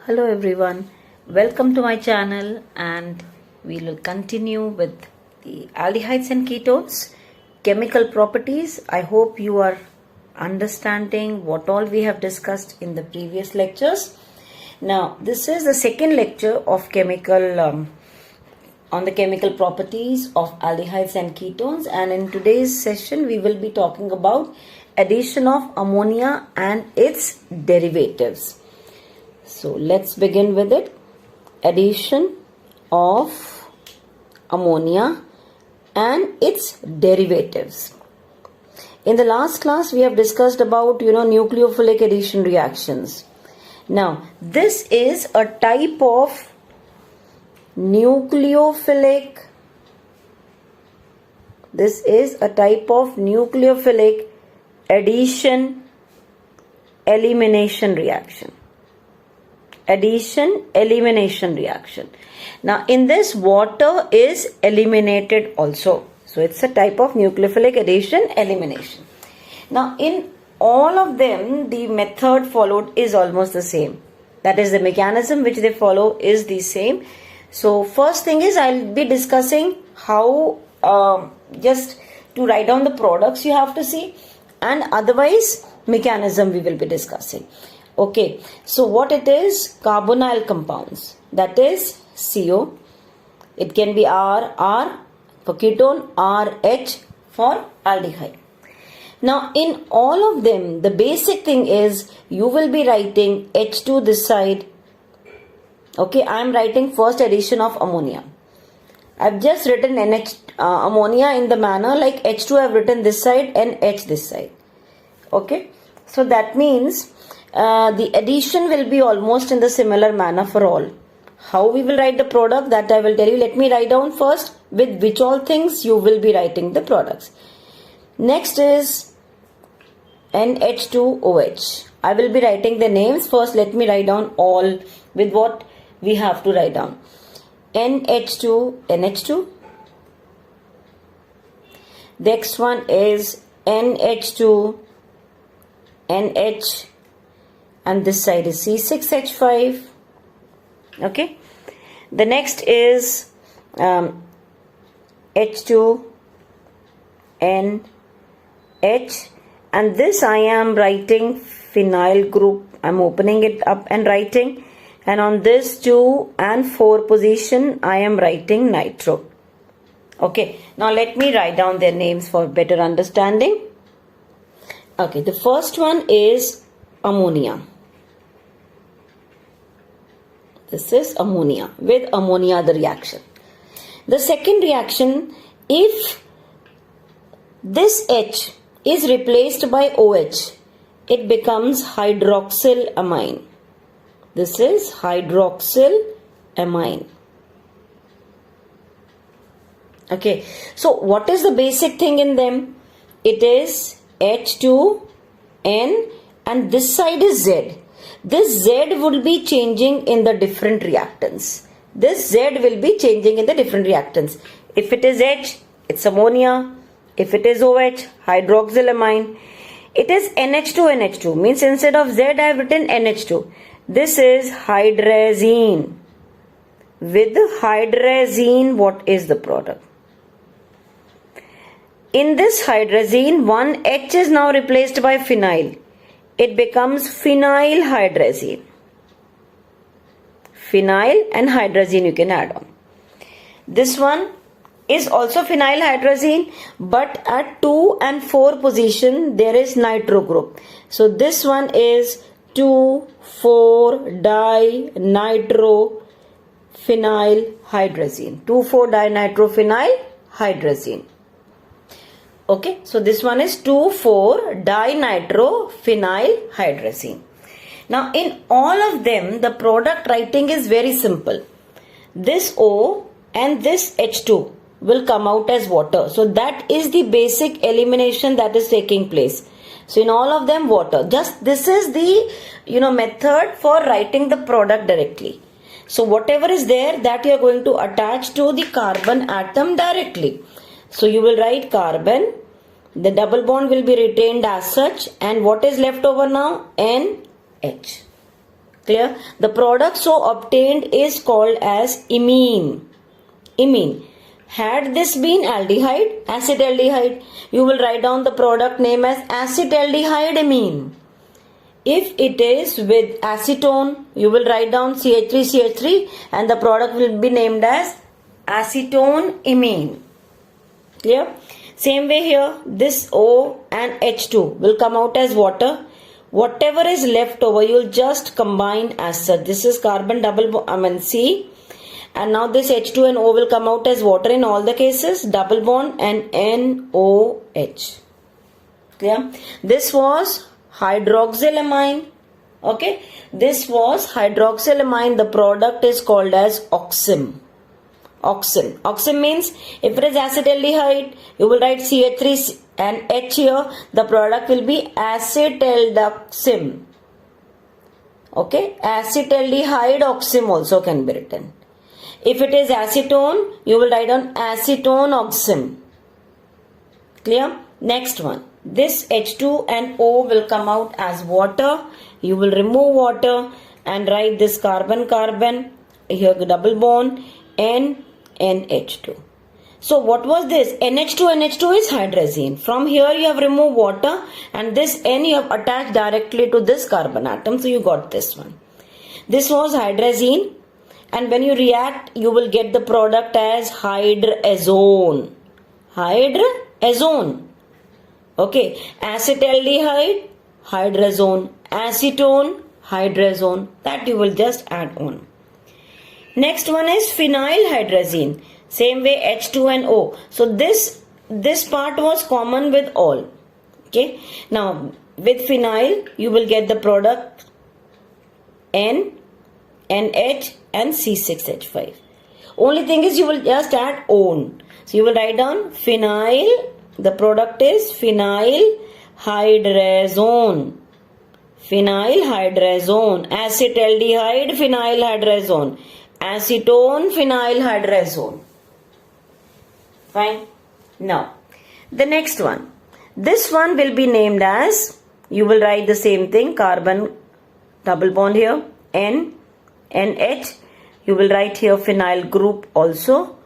Hello everyone, welcome to my channel and we will continue with the aldehydes and ketones, chemical properties. I hope you are understanding what all we have discussed in the previous lectures. Now this is the second lecture of on the chemical properties of aldehydes and ketones, and in today's session we will be talking about addition of ammonia and its derivatives. So let's begin with it. Addition of ammonia and its derivatives. In the last class we have discussed about nucleophilic addition reactions. Now this is a type of nucleophilic addition elimination reaction. Addition-elimination reaction. Now in this water is eliminated also. So it's a type of nucleophilic addition-elimination. Now in all of them the method followed is almost the same. That is, the mechanism which they follow is the same. So first thing is I'll be discussing how just to write down the products you have to see, and otherwise mechanism we will be discussing. Okay, so what it is? Carbonyl compounds, that is CO. It can be R for ketone, RH for aldehyde. Now in all of them the basic thing is you will be writing H2 this side. Okay, I am writing first addition of ammonia. I've just written ammonia in the manner like H2 I have written this side and H this side. Okay, so that means the addition will be almost in the similar manner for all. How we will write the product, that I will tell you. Let me write down first with which all things you will be writing the products. Next is NH2OH. I will be writing the names first. Let me write down all with what we have to write down. NH2, NH2. Next one is NH2, NH, and this side is C6H5. Okay. The next is H2, NH, and this I am writing phenyl group. I'm opening it up and writing, and on this 2 and 4 position I am writing nitro. Okay, now let me write down their names for better understanding. Okay, the first one is ammonia. This is ammonia. With ammonia the reaction. The second reaction, if this H is replaced by OH, it becomes hydroxylamine. This is hydroxylamine. Okay, so what is the basic thing in them? It is H2N and this side is Z. This Z will be changing in the different reactants. This Z will be changing in the different reactants. If it is H, it's ammonia. If it is OH, hydroxylamine. It is NH2NH2. Means instead of Z I have written NH2. This is hydrazine. With hydrazine, what is the product? In this hydrazine, one H is now replaced by phenyl. It becomes phenyl hydrazine. Phenyl and hydrazine you can add on. This one is also phenyl hydrazine, but at 2 and 4 position there is nitro group. So this one is 2,4-dinitro phenyl hydrazine. 2,4-dinitrophenyl hydrazine. Okay, so this one is 2,4-dinitrophenyl hydrazine. Now in all of them the product writing is very simple. This O and this H2 will come out as water. So that is the basic elimination that is taking place. So in all of them water. Just this is the method for writing the product directly. So whatever is there that you are going to attach to the carbon atom directly. So you will write carbon, the double bond will be retained as such, and what is left over now? NH. Clear? The product so obtained is called as imine. Imine. Had this been aldehyde, acetaldehyde, you will write down the product name as acetaldehyde imine. If it is with acetone, you will write down CH3CH3 and the product will be named as acetone imine. Clear? Same way here, this O and H2 will come out as water. Whatever is left over, you will just combine as such. This is carbon C. And now this H2 and O will come out as water in all the cases. Double bond and NOH. Clear? This was hydroxylamine. Okay. This was hydroxylamine. The product is called as oxim. Oxim. Oxim means if it is acetaldehyde, you will write CH3 and H here. The product will be acetaldeoxim. Okay. Acetaldehyde oxim also can be written. If it is acetone, you will write on acetone oxim. Clear? Next one. This H2 and O will come out as water. You will remove water and write this carbon-carbon. Here double bond NH2. So what was this? NH2 is hydrazine. From here you have removed water and this N you have attached directly to this carbon atom. So you got this one. This was hydrazine. And when you react, you will get the product as hydrazone. Hydrazone. Okay. Acetaldehyde, hydrazone. Acetone, hydrazone. That you will just add on. Next one is phenylhydrazine. Same way H2 and O. So this part was common with all. Okay. Now with phenyl, you will get the product N, NH and C6H5. Only thing is you will just add on. So you will write down phenyl. The product is phenylhydrazone. Phenylhydrazone. Acetaldehyde phenylhydrazone. Acetone phenylhydrazone. Fine. Now the next one. This one will be named as, you will write the same thing, carbon double bond here, N, NH. You will write here phenyl group also.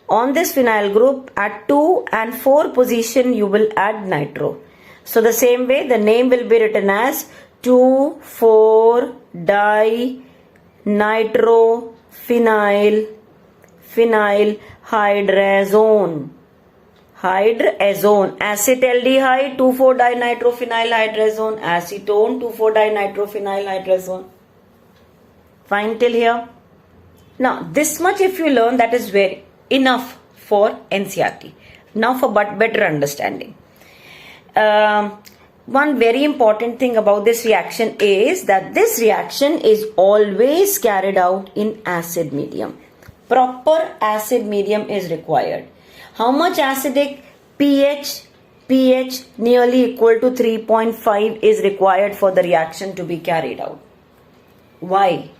On this phenyl group at 2 and 4 position you will add nitro. So the same way the name will be written as 2,4-di-nitro-phenyl hydrazone. Hydrazone. Acetaldehyde 2,4-di-nitrophenylhydrazone. Acetone 2,4-di-nitrophenylhydrazone. Fine till here. Now this much if you learn, that is very enough for NCERT. Now for better understanding. One very important thing about this reaction is that this reaction is always carried out in acid medium. Proper acid medium is required. How much acidic? pH nearly equal to 3.5 is required for the reaction to be carried out. Why?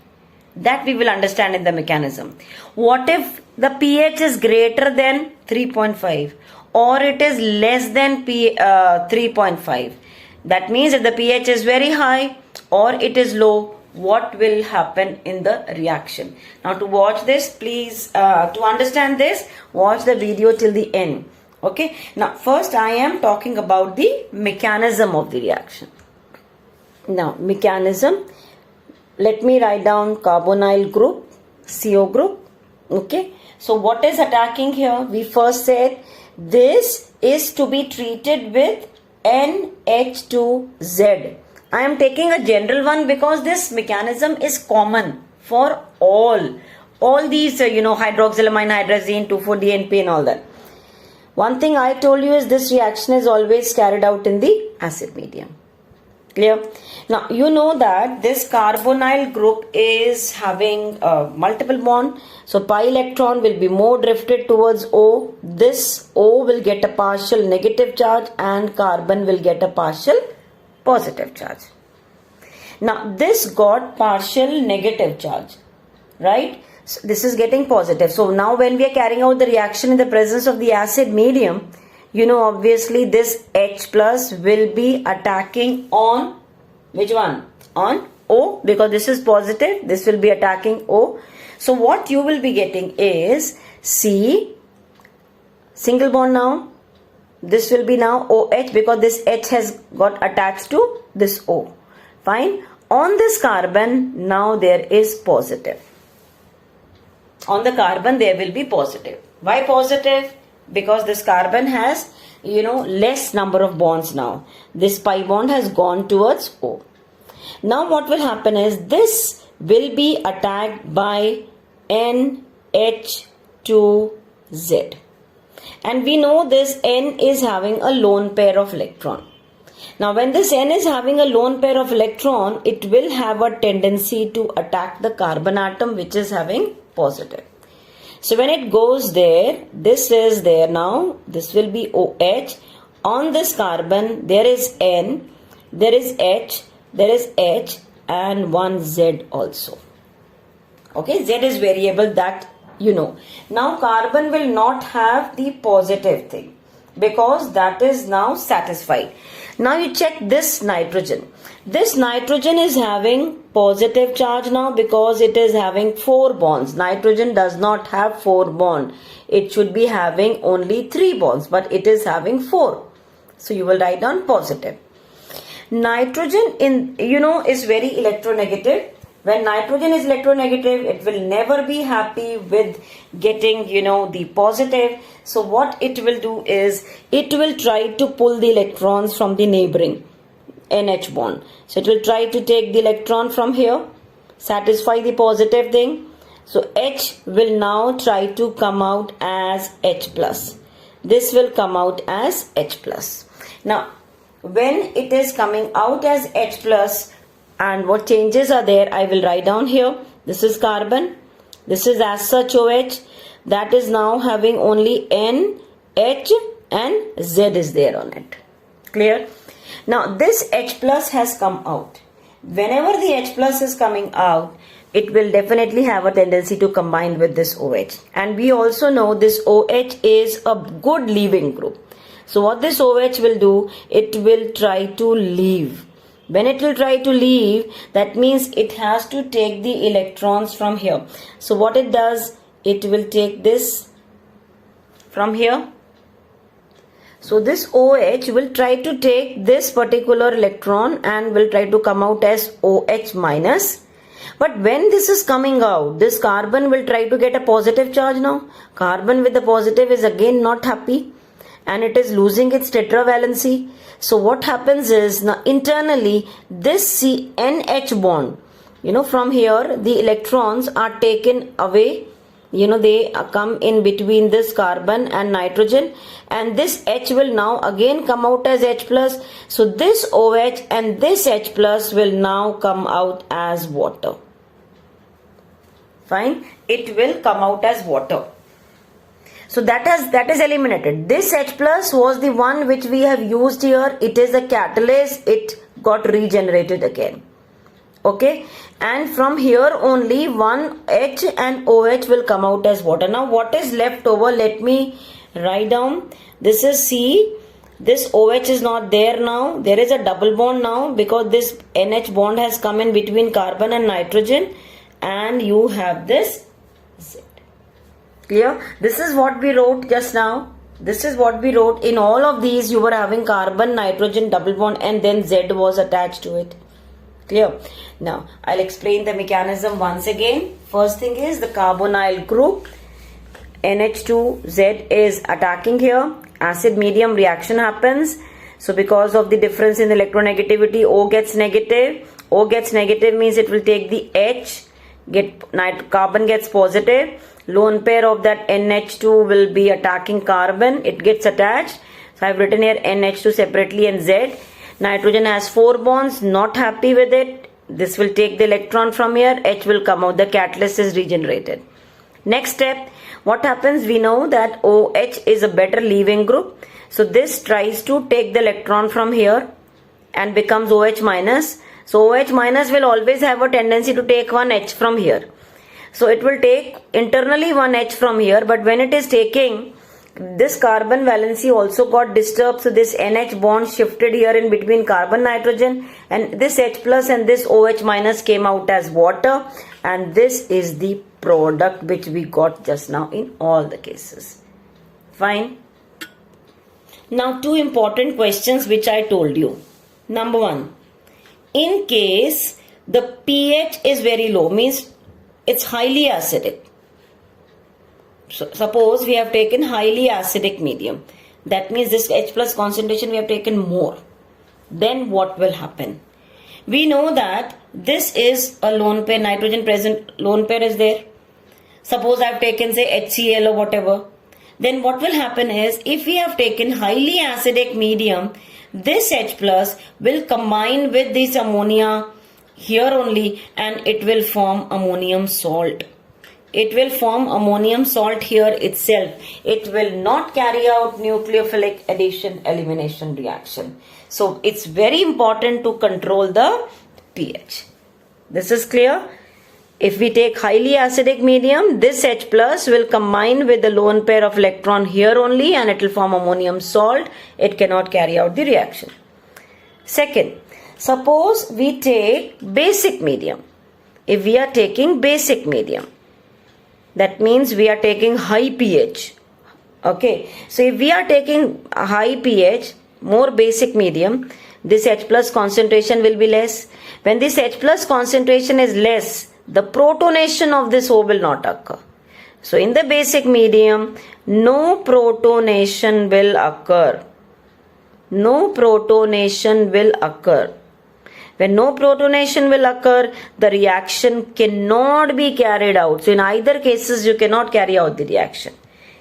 That we will understand in the mechanism. What if the pH is greater than 3.5 or it is less than 3.5? That means if the pH is very high or it is low, what will happen in the reaction? Now to watch this, please, to understand this, watch the video till the end. Okay. Now first I am talking about the mechanism of the reaction. Now mechanism. Let me write down carbonyl group, CO group. Okay. So what is attacking here? We first said this is to be treated with NH2Z. I am taking a general one because this mechanism is common for all these, hydroxylamine, hydrazine, 2,4-DNP and all that. One thing I told you is this reaction is always carried out in the acid medium. Clear? Now you know that this carbonyl group is having multiple bond. So pi electron will be more drifted towards O. This O will get a partial negative charge and carbon will get a partial positive charge. Now this got partial negative charge, right? So this is getting positive. So now when we are carrying out the reaction in the presence of the acid medium, obviously this H plus will be attacking on which one? On O, because this is positive, this will be attacking O. So what you will be getting is C, single bond now. This will be now OH because this H has got attached to this O. Fine. On this carbon, now there is positive. On the carbon, there will be positive. Why positive? Because this carbon has, less number of bonds now. This pi bond has gone towards O. Now what will happen is this will be attacked by NH2Z. And we know this N is having a lone pair of electron. Now when this N is having a lone pair of electron, it will have a tendency to attack the carbon atom which is having positive. So when it goes there, this is there now, this will be OH. On this carbon, there is N, there is H, there is H and one Z also. Okay, Z is variable, that you know. Now carbon will not have the positive thing because that is now satisfied. Now you check this nitrogen. This nitrogen is having positive charge now because it is having 4 bonds. Nitrogen does not have 4 bonds. It should be having only 3 bonds, but it is having 4. So you will write down positive. Nitrogen is very electronegative. When nitrogen is electronegative, it will never be happy with getting, the positive. So what it will do is, it will try to pull the electrons from the neighboring NH bond. So it will try to take the electron from here, satisfy the positive thing. So H will now try to come out as H plus. This will come out as H plus. Now, when it is coming out as H plus, and what changes are there, I will write down here. This is carbon. This is as such OH. That is now having only N, H and Z is there on it. Clear? Now this H plus has come out. Whenever the H plus is coming out, it will definitely have a tendency to combine with this OH. And we also know this OH is a good leaving group. So what this OH will do, it will try to leave. When it will try to leave, that means it has to take the electrons from here. So what it does, it will take this from here. So this OH will try to take this particular electron and will try to come out as OH minus. But when this is coming out, this carbon will try to get a positive charge now. Carbon with the positive is again not happy and it is losing its tetravalency. So what happens is, now internally this NH bond, from here the electrons are taken away. They come in between this carbon and nitrogen, and this H will now again come out as H plus. So this OH and this H plus will now come out as water. Fine. It will come out as water. So that is eliminated. This H plus was the one which we have used here. It is a catalyst. It got regenerated again. Okay. And from here only one H and OH will come out as water. Now what is left over? Let me write down. This is C. This OH is not there now. There is a double bond now because this NH bond has come in between carbon and nitrogen. And you have this Z. Clear? This is what we wrote just now. This is what we wrote. In all of these you were having carbon, nitrogen, double bond and then Z was attached to it. Clear? Now I'll explain the mechanism once again. First thing is the carbonyl group. NH2Z is attacking here. Acid medium reaction happens. So because of the difference in electronegativity, O gets negative. O gets negative means it will take the H. Carbon gets positive. Lone pair of that NH2 will be attacking carbon. It gets attached. So I've written here NH2 separately and Z. Nitrogen has 4 bonds. Not happy with it. This will take the electron from here. H will come out. The catalyst is regenerated. Next step. What happens? We know that OH is a better leaving group. So this tries to take the electron from here and becomes OH minus. So OH minus will always have a tendency to take one H from here. So it will take internally one H from here, but when it is taking, This carbon valency also got disturbed, so this NH bond shifted here in between carbon nitrogen, and this H plus and this OH minus came out as water, and this is the product which we got just now in all the cases. Fine. Now, two important questions which I told you. Number one, in case the pH is very low, means it's highly acidic. So, suppose we have taken highly acidic medium. That means this H plus concentration we have taken more. Then what will happen? We know that this is a lone pair, nitrogen present, lone pair is there. Suppose I have taken say HCl or whatever. Then what will happen is, if we have taken highly acidic medium, this H plus will combine with this ammonia here only, and it will form ammonium salt. It will form ammonium salt here itself. It will not carry out nucleophilic addition elimination reaction. So it's very important to control the pH. This is clear? If we take highly acidic medium, this H plus will combine with the lone pair of electron here only, and it will form ammonium salt. It cannot carry out the reaction. Second, suppose we take basic medium. If we are taking basic medium, that means we are taking high pH. Okay, so if we are taking a high pH, more basic medium, this H plus concentration will be less. When this H plus concentration is less, the protonation of this O will not occur. So in the basic medium, no protonation will occur. No protonation will occur. When no protonation will occur, the reaction cannot be carried out. So in either cases, you cannot carry out the reaction.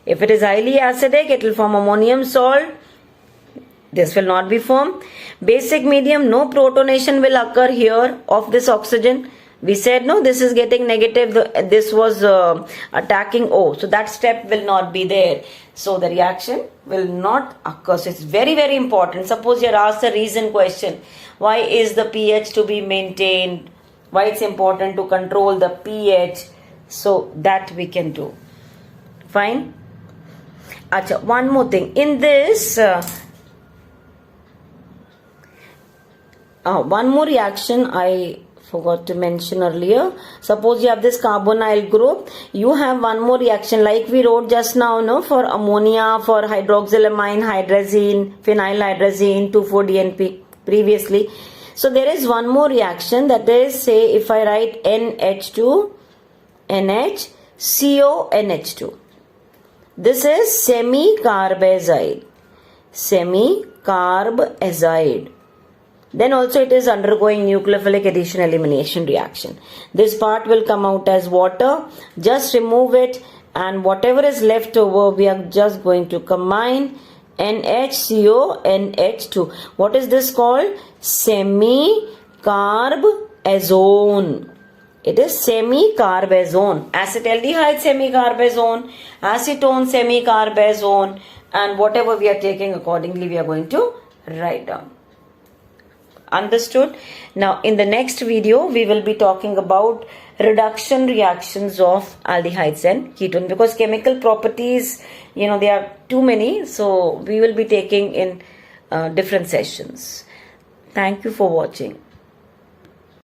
If it is highly acidic, it will form ammonium salt. This will not be formed. Basic medium, no protonation will occur here of this oxygen. We said no, this is getting negative. This was attacking O. So that step will not be there. So the reaction will not occur. So it's very, very important. Suppose you are asked a reason question. Why is the pH to be maintained? Why it's important to control the pH? So that we can do. Fine. Achha, one more thing. In this, one more reaction I forgot to mention earlier. Suppose you have this carbonyl group, you have one more reaction like we wrote just now, no, for ammonia, for hydroxylamine, hydrazine, phenylhydrazine, 2,4-DNP previously. So there is one more reaction, that is, say if I write NH2, NH, CO, NH2. This is semi-carbazide. Semi-carbazide. Then also it is undergoing nucleophilic addition elimination reaction. This part will come out as water. Just remove it, and whatever is left over, we are just going to combine NHCO, NH2. What is this called? Semi-carbazone. It is semi-carbazone. Acetaldehyde semi-carbazone, acetone semi-carbazone, and whatever we are taking accordingly we are going to write down. Understood? Now in the next video we will be talking about reduction reactions of aldehydes and ketones, because chemical properties, there are too many, so we will be taking in different sessions. Thank you for watching.